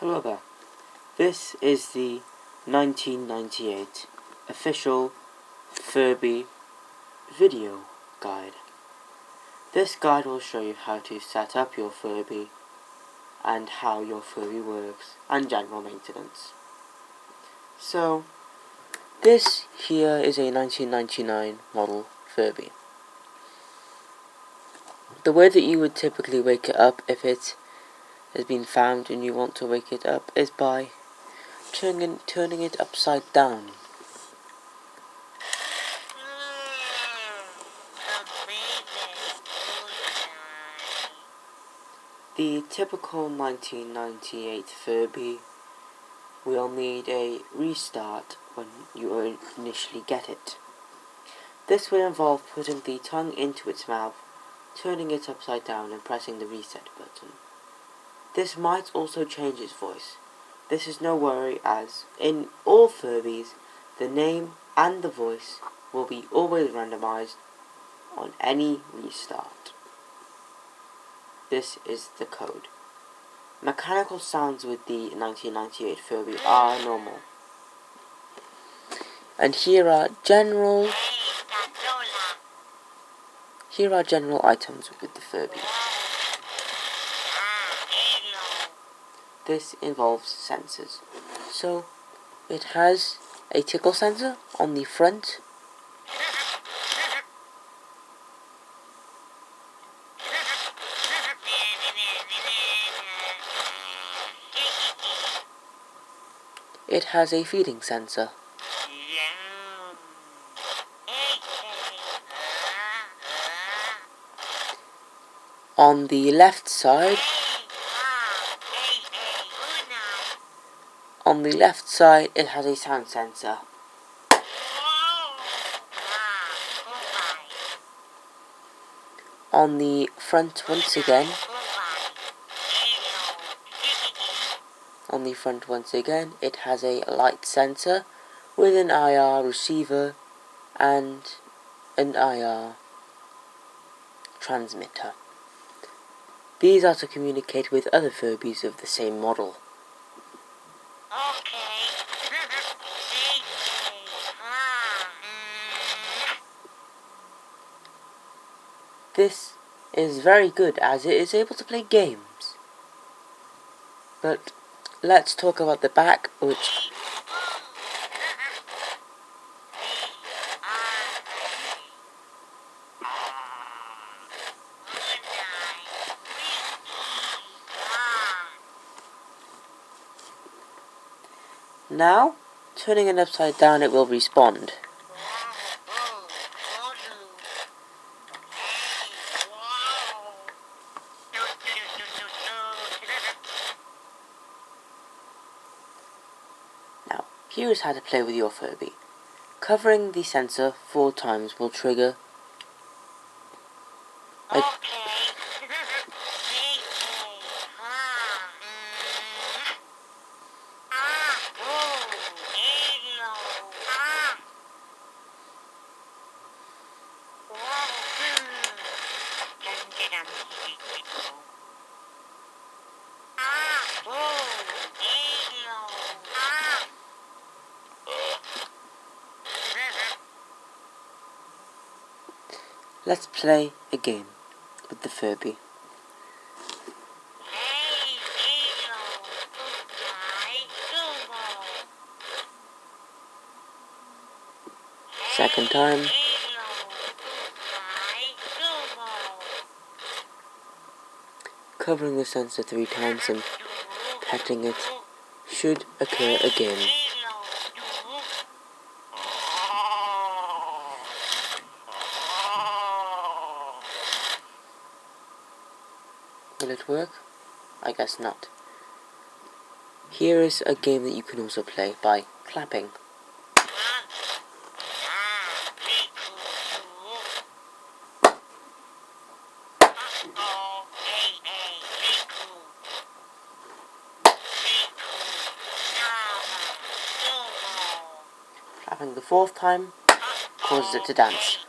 Hello there. This is the 1998 official Furby video guide. This guide will show you how to set up your Furby and how your Furby works and general maintenance. So, this here is a 1999 model Furby. The way that you would typically wake it up if it has been found and you want to wake it up is by turning it upside down. The typical 1998 Furby will need a restart when you initially get it. This will involve putting the tongue into its mouth, turning it upside down and pressing the reset button. This might also change its voice. This is no worry, as in all Furbies, the name and the voice will be always randomized on any restart. This is the code. Mechanical sounds with the 1998 Furby are normal. And here are general items with the Furby. This involves sensors. So, it has a tickle sensor on the front. It has a feeding sensor. On the left side, it has a sound sensor. On the front once again, it has a light sensor with an IR receiver and an IR transmitter. These are to communicate with other Furbies of the same model. This is very good as it is able to play games. But let's talk about the back, which now, turning it upside down, it will respond. Now, here is how to play with your Furby. Covering the sensor 4 times will trigger a Let's play a game with the Furby. Second time. Covering the sensor 3 times and petting it should occur again. Will it work? I guess not. Here is a game that you can also play by clapping. Clapping the 4th time causes it to dance.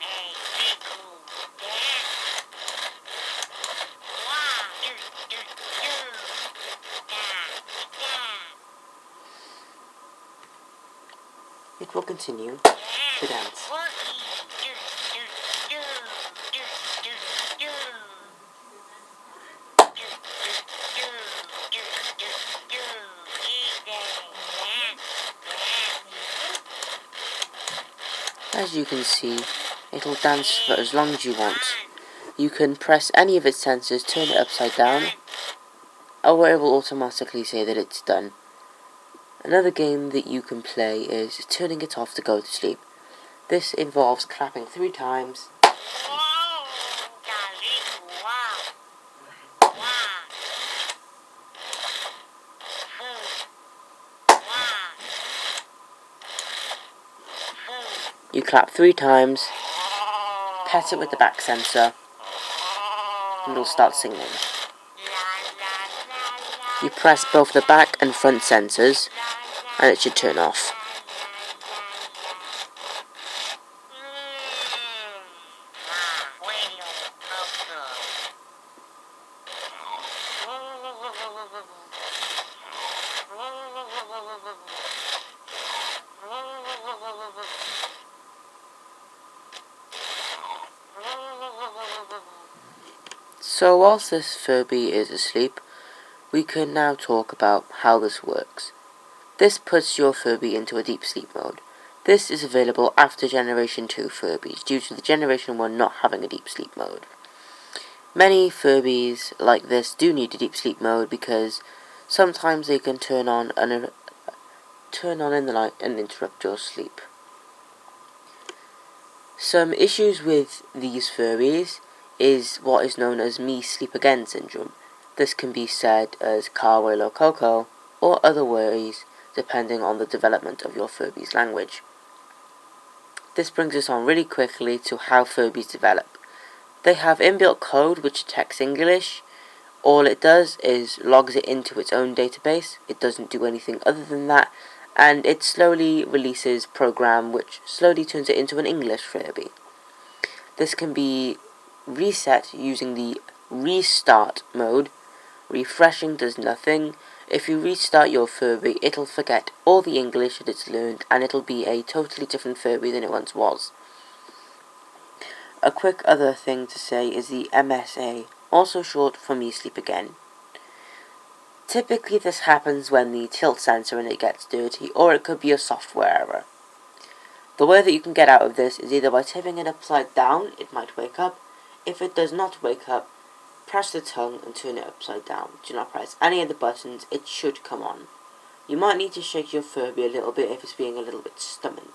it will continue to dance. As you can see, it'll dance for as long as you want. You can press any of its sensors, turn it upside down, or it will automatically say that it's done. Another game that you can play is turning it off to go to sleep. This involves clapping 3 times, you clap 3 times, pet it with the back sensor, and it'll start singing. You press both the back and front sensors, and it should turn off. So whilst this Furby is asleep, we can now talk about how this works. This puts your Furby into a deep sleep mode. This is available after Generation 2 Furbies, due to the Generation 1 not having a deep sleep mode. Many Furbies like this do need a deep sleep mode because sometimes they can turn on in the night and interrupt your sleep. Some issues with these Furbies is what is known as me sleep again syndrome. This can be said as Carwhale Coco, or other ways depending on the development of your Furby's language. This brings us on really quickly to how Furbies develop. They have inbuilt code which detects English. All it does is logs it into its own database. It doesn't do anything other than that, and it slowly releases program which slowly turns it into an English Furby. This can be reset using the restart mode. Refreshing does nothing. If you restart your Furby, it'll forget all the English that it's learned, and it'll be a totally different Furby than it once was. A quick other thing to say is the MSA, also short for Me Sleep Again. Typically this happens when the tilt sensor in it gets dirty, or it could be a software error. The way that you can get out of this is either by tipping it upside down, it might wake up. If it does not wake up, press the tongue and turn it upside down. Do not press any of the buttons, it should come on. You might need to shake your Furby a little bit if it's being a little bit stubborn.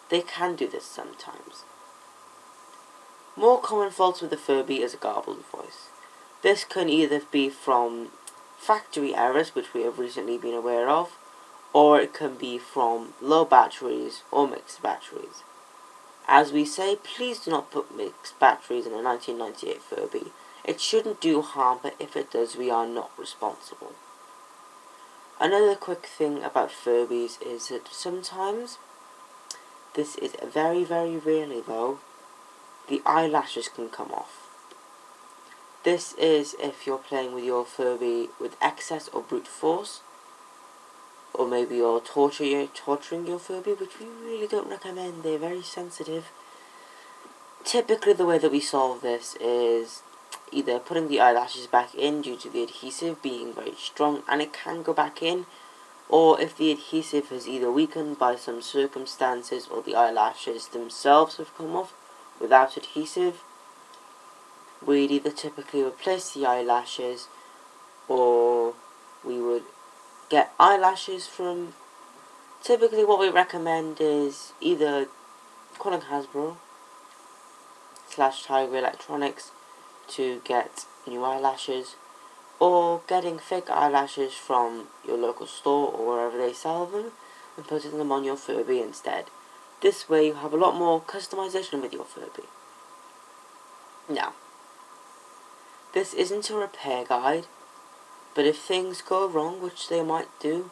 They can do this sometimes. More common faults with the Furby is a garbled voice. This can either be from factory errors, which we have recently been aware of, or it can be from low batteries or mixed batteries. As we say, please do not put mixed batteries in a 1998 Furby. It shouldn't do harm, but if it does, we are not responsible. Another quick thing about Furbies is that sometimes, this is very, very rarely though, the eyelashes can come off. This is if you're playing with your Furby with excess or brute force, or maybe you're torturing your Furby, which we really don't recommend. They're very sensitive. Typically the way that we solve this is either putting the eyelashes back in due to the adhesive being very strong, and it can go back in, or if the adhesive is either weakened by some circumstances or the eyelashes themselves have come off without adhesive, we'd either typically replace the eyelashes, or we would get eyelashes from, typically what we recommend is either calling Hasbro / Tiger Electronics to get new eyelashes, or getting fake eyelashes from your local store or wherever they sell them and putting them on your Furby instead. This way you have a lot more customization with your Furby. Now, this isn't a repair guide, but if things go wrong, which they might do,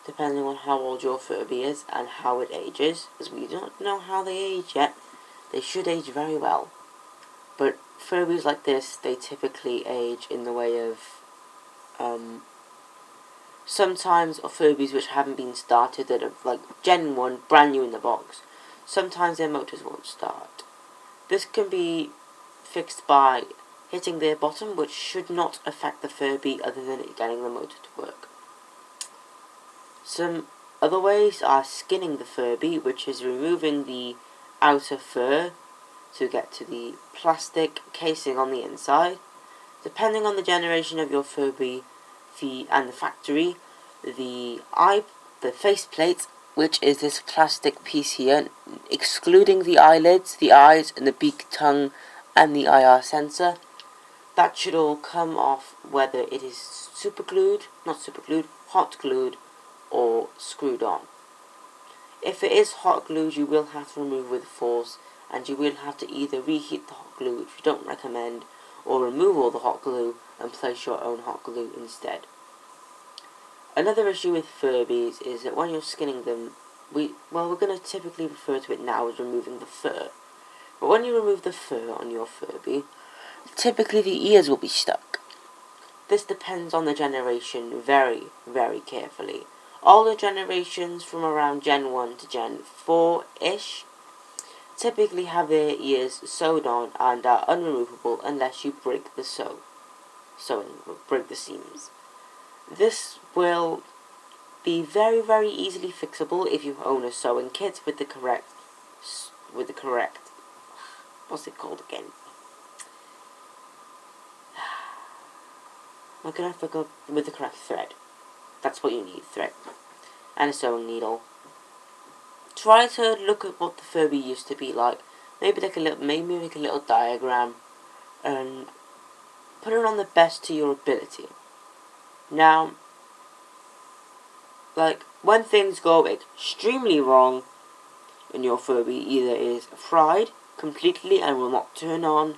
depending on how old your Furby is and how it ages, as we don't know how they age yet, they should age very well. But Furbies like this, they typically age in the way of Sometimes Furbies which haven't been started, that are like Gen 1, brand new in the box, sometimes their motors won't start. This can be fixed by hitting their bottom, which should not affect the Furby other than it getting the motor to work. Some other ways are skinning the Furby, which is removing the outer fur to get to the plastic casing on the inside. Depending on the generation of your Furby and the factory, the faceplate, which is this plastic piece here, excluding the eyelids, the eyes, and the beak, tongue, and the IR sensor, that should all come off, whether it is hot glued, or screwed on. If it is hot glued, you will have to remove with force, and you will have to either reheat the hot glue, which we don't recommend, or remove all the hot glue and place your own hot glue instead. Another issue with Furbies is that when you're skinning them, we're going to typically refer to it now as removing the fur. But when you remove the fur on your Furby, typically the ears will be stuck. This depends on the generation very, very carefully. All the generations from around Gen 1 to Gen 4-ish typically have their ears sewed on and are unremovable unless you break the break the seams. This will be very, very easily fixable if you own a sewing kit with the correct, what's it called again? I'm gonna have to go with the correct thread. That's what you need, thread. And a sewing needle. Try to look at what the Furby used to be like. Maybe make a little diagram and put it on the best to your ability. Now, when things go extremely wrong in your Furby, either is fried completely and will not turn on,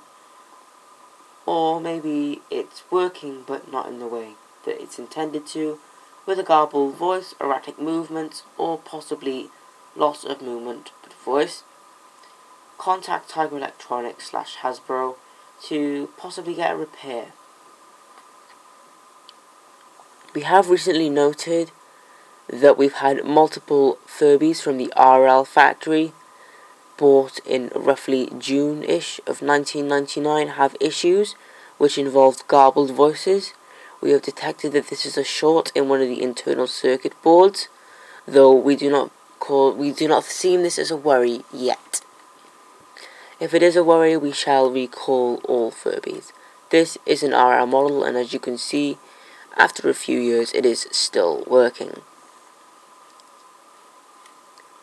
or maybe it's working but not in the way that it's intended to, with a garbled voice, erratic movements, or possibly loss of movement but voice. Contact Tiger Electronics / Hasbro to possibly get a repair. We have recently noted that we've had multiple Furbies from the RL factory, bought in roughly June-ish of 1999, have issues which involved garbled voices. We have detected that this is a short in one of the internal circuit boards, though we do not seem this as a worry yet. If it is a worry, we shall recall all Furbies. This is an RL model, and as you can see, after a few years, it is still working.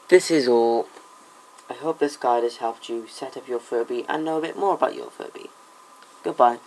This is all. I hope this guide has helped you set up your Furby and know a bit more about your Furby. Goodbye.